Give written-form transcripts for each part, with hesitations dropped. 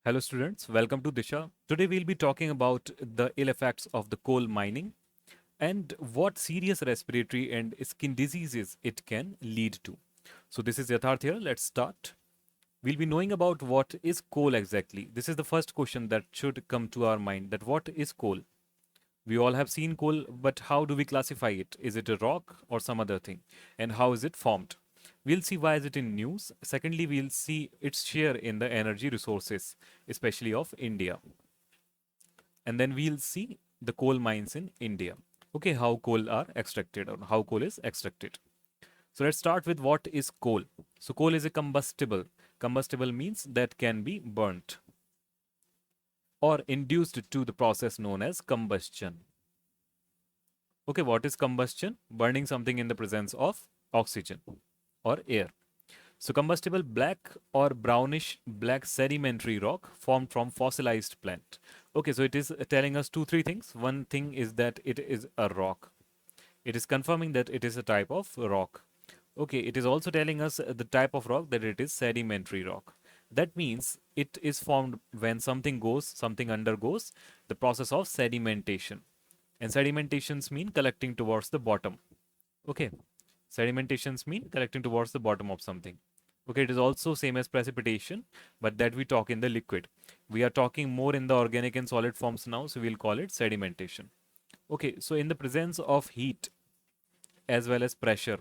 Hello students, welcome to Disha. Today we'll be talking about the ill effects of the coal mining and what serious respiratory and skin diseases it can lead to. So this is Yatharth here, let's start. We'll be knowing about what is coal exactly. This is the first question that should come to our mind, that what is coal? We all have seen coal, but how do we classify it? Is it a rock or some other thing? And how is it formed? We'll see why is it in news. Secondly, we'll see its share in the energy resources, especially of India. And then we'll see the coal mines in India. Okay, how coal are extracted or how coal is extracted. So let's start with what is coal. So coal is a combustible. Combustible means that can be burnt or induced to the process known as combustion. Okay, what is combustion? Burning something in the presence of oxygen or air. So combustible black or brownish black sedimentary rock formed from fossilized plant. Okay, so it is telling us two, three things. One thing is that it is a rock. It is confirming that it is a type of rock. Okay, it is also telling us the type of rock that it is sedimentary rock. That means it is formed when something undergoes the process of sedimentation. And sedimentations mean collecting towards the bottom. Okay, sedimentations mean collecting towards the bottom of something. Okay, it is also same as precipitation, but that we talk in the liquid. We are talking more in the organic and solid forms now, so we'll call it sedimentation. Okay, so in the presence of heat as well as pressure,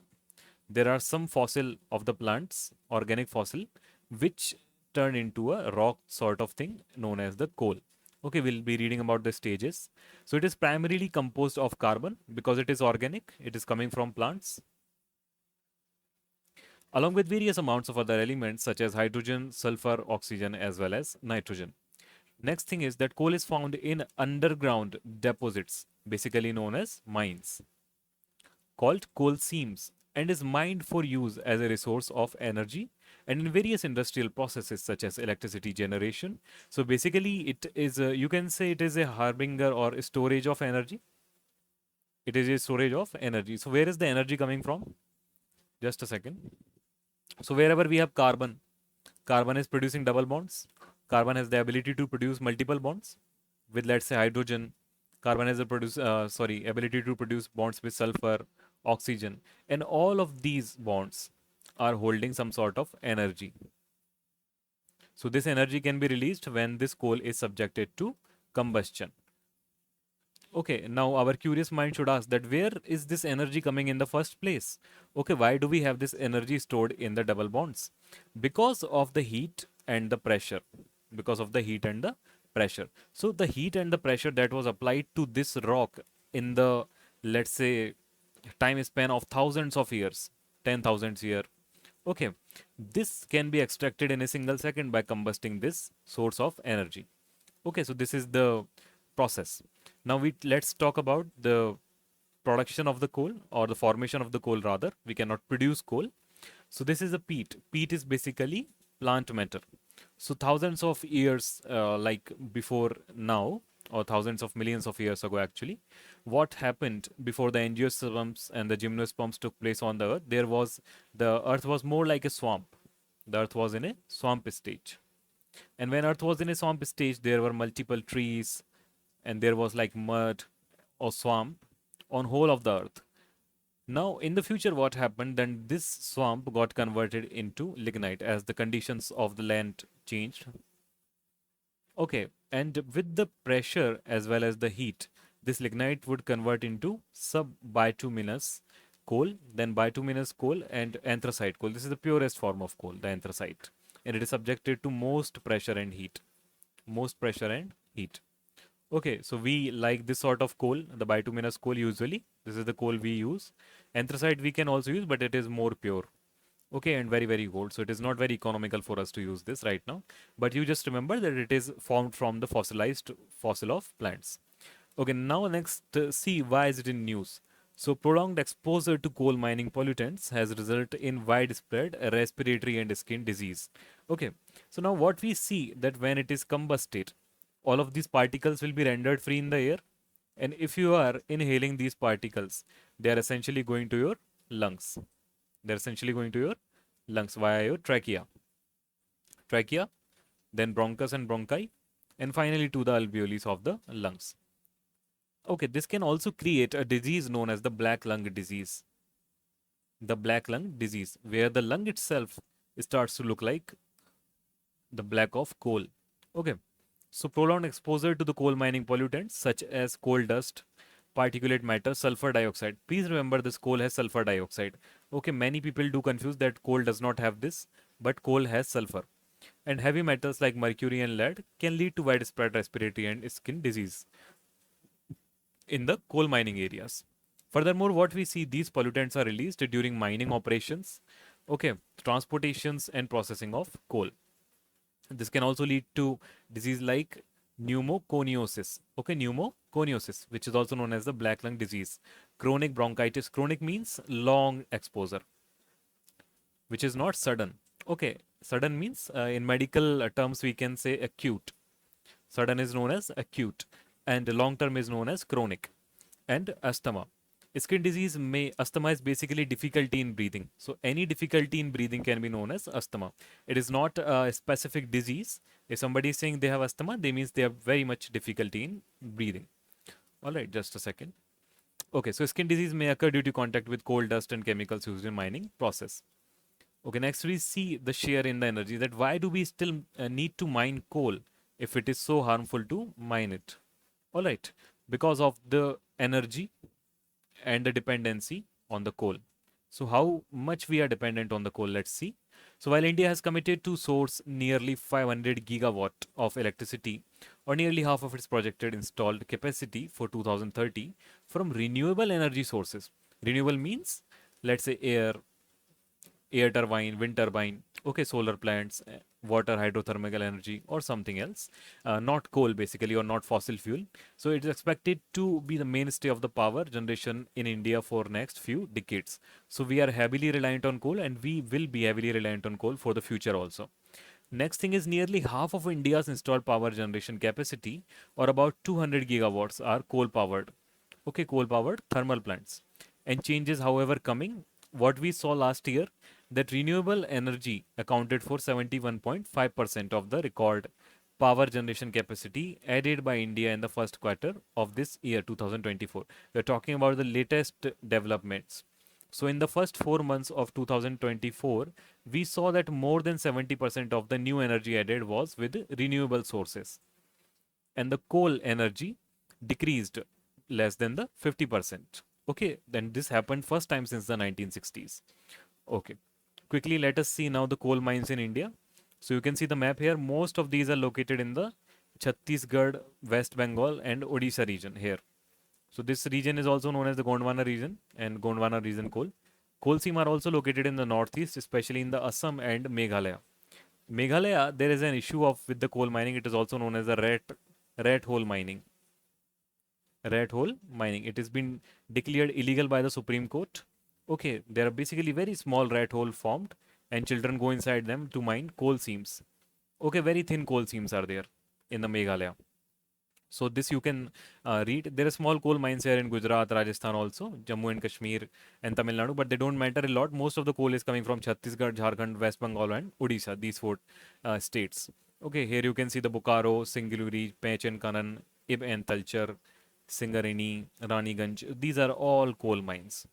there are some fossil of the plants, organic fossil, which turn into a rock sort of thing known as the coal. Okay, we'll be reading about the stages. So it is primarily composed of carbon because it is organic, it is coming from plants, along with various amounts of other elements such as hydrogen, sulfur, oxygen, as well as nitrogen. Next thing is that coal is found in underground deposits, basically known as mines, called coal seams, and is mined for use as a resource of energy and in various industrial processes such as electricity generation. So basically, it is you can say it is a harbinger or a storage of energy. It is a storage of energy. So where is the energy coming from? Just a second. So wherever we have carbon, carbon is producing double bonds. Carbon has the ability to produce multiple bonds with, let's say, hydrogen. Carbon has the ability to produce bonds with sulfur, oxygen, and all of these bonds are holding some sort of energy. So this energy can be released when this coal is subjected to combustion. Okay, now our curious mind should ask that where is this energy coming in the first place? Okay, why do we have this energy stored in the double bonds? Because of the heat and the pressure. Because of the heat and the pressure. So the heat and the pressure that was applied to this rock in the, let's say, time span of thousands of years, 10,000 years. Okay, this can be extracted in a single second by combusting this source of energy. Okay, so this is the process. Now let's talk about the production of the coal or the formation of the coal rather. We cannot produce coal. So this is a peat. Peat is basically plant matter. So thousands of years like before now, or thousands of millions of years ago actually, what happened before the angiosperms and the gymnosperms took place on the earth, the earth was more like a swamp. The earth was in a swamp stage. And when earth was in a swamp stage, there were multiple trees and there was like mud or swamp on whole of the earth. Now in the future what happened, then this swamp got converted into lignite as the conditions of the land changed. Okay, and with the pressure as well as the heat, this lignite would convert into sub-bituminous coal, then bituminous coal and anthracite coal. This is the purest form of coal, the anthracite, and it is subjected to most pressure and heat. Most pressure and heat. Okay, so we like this sort of coal, the bituminous coal usually. This is the coal we use. Anthracite we can also use, but it is more pure. Okay, and very, very old. So it is not very economical for us to use this right now. But you just remember that it is formed from the fossilized fossil of plants. Okay, now next, see why is it in news? So prolonged exposure to coal mining pollutants has resulted in widespread respiratory and skin disease. Okay, so now what we see that when it is combusted, all of these particles will be rendered free in the air. And if you are inhaling these particles, they are essentially going to your lungs. They're essentially going to your lungs via your trachea. Trachea then bronchus and bronchi, and finally to the alveoli of the lungs. Okay, this can also create a disease known as the black lung disease. The black lung disease, where the lung itself starts to look like the black of coal. Okay, so prolonged exposure to the coal mining pollutants such as coal dust, particulate matter, sulfur dioxide. Please remember this coal has sulfur dioxide. Okay, many people do confuse that coal does not have this, but coal has sulfur. And heavy metals like mercury and lead can lead to widespread respiratory and skin disease in the coal mining areas. Furthermore, what we see, these pollutants are released during mining operations, okay, transportations and processing of coal. This can also lead to disease like pneumoconiosis. Okay, pneumoconiosis, which is also known as the black lung disease. Chronic bronchitis. Chronic means long exposure, which is not sudden. Okay, sudden means in medical terms we can say acute. Sudden is known as acute, and long term is known as chronic. And asthma. Skin disease may asthma is basically difficulty in breathing. So any difficulty in breathing can be known as asthma. It is not a specific disease. If somebody is saying they have asthma, they means they have very much difficulty in breathing. All right, just a second. Okay, so skin disease may occur due to contact with coal dust and chemicals used in mining process. Okay, next we see the share in the energy, that why do we still need to mine coal if it is so harmful to mine it? All right, because of the energy and the dependency on the coal. So how much we are dependent on the coal, let's see. So while India has committed to source nearly 500 gigawatt of electricity, or nearly half of its projected installed capacity for 2030 from renewable energy sources. Renewable means, let's say, air turbine, wind turbine, okay, solar plants, water, hydrothermal energy, or something else, not coal basically, or not fossil fuel. So it is expected to be the mainstay of the power generation in India for next few decades. So we are heavily reliant on coal, and we will be heavily reliant on coal for the future also. Next thing is, nearly half of India's installed power generation capacity, or about 200 gigawatts, are coal powered. Okay, coal powered thermal plants. And changes, however, coming. What we saw last year, that renewable energy accounted for 71.5% of the record power generation capacity added by India in the first quarter of this year 2024. We are talking about the latest developments. So in the first 4 months of 2024, we saw that more than 70% of the new energy added was with renewable sources. And the coal energy decreased less than the 50%. Okay, then this happened first time since the 1960s. Okay, quickly let us see now the coal mines in India. So you can see the map here. Most of these are located in the Chhattisgarh, West Bengal and Odisha region here. So this region is also known as the Gondwana region and Gondwana region coal. Coal seam are also located in the northeast, especially in the Assam and Meghalaya. Meghalaya, there is an issue of with the coal mining. It is also known as the rat hole mining. Rat hole mining. It has been declared illegal by the Supreme Court. Okay, there are basically very small rat hole formed, and children go inside them to mine coal seams. Okay, very thin coal seams are there in the Meghalaya. So this you can read. There are small coal mines here in Gujarat, Rajasthan also, Jammu and Kashmir and Tamil Nadu, but they don't matter a lot. Most of the coal is coming from Chhattisgarh, Jharkhand, West Bengal and Odisha, these four states. Okay, here you can see the Bokaro, Singaluri, Pech and Kanan, Ib and Talcher, Singareni, Raniganj. These are all coal mines.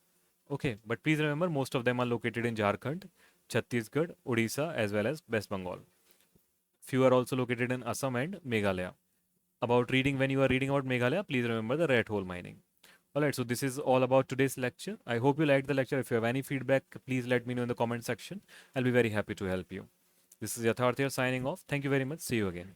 Okay, but please remember most of them are located in Jharkhand, Chhattisgarh, Odisha as well as West Bengal. Few are also located in Assam and Meghalaya. About reading, when you are reading about Meghalaya, please remember the rat hole mining. Alright, so this is all about today's lecture. I hope you liked the lecture. If you have any feedback, please let me know in the comment section. I'll be very happy to help you. This is Yatharth here signing off. Thank you very much. See you again.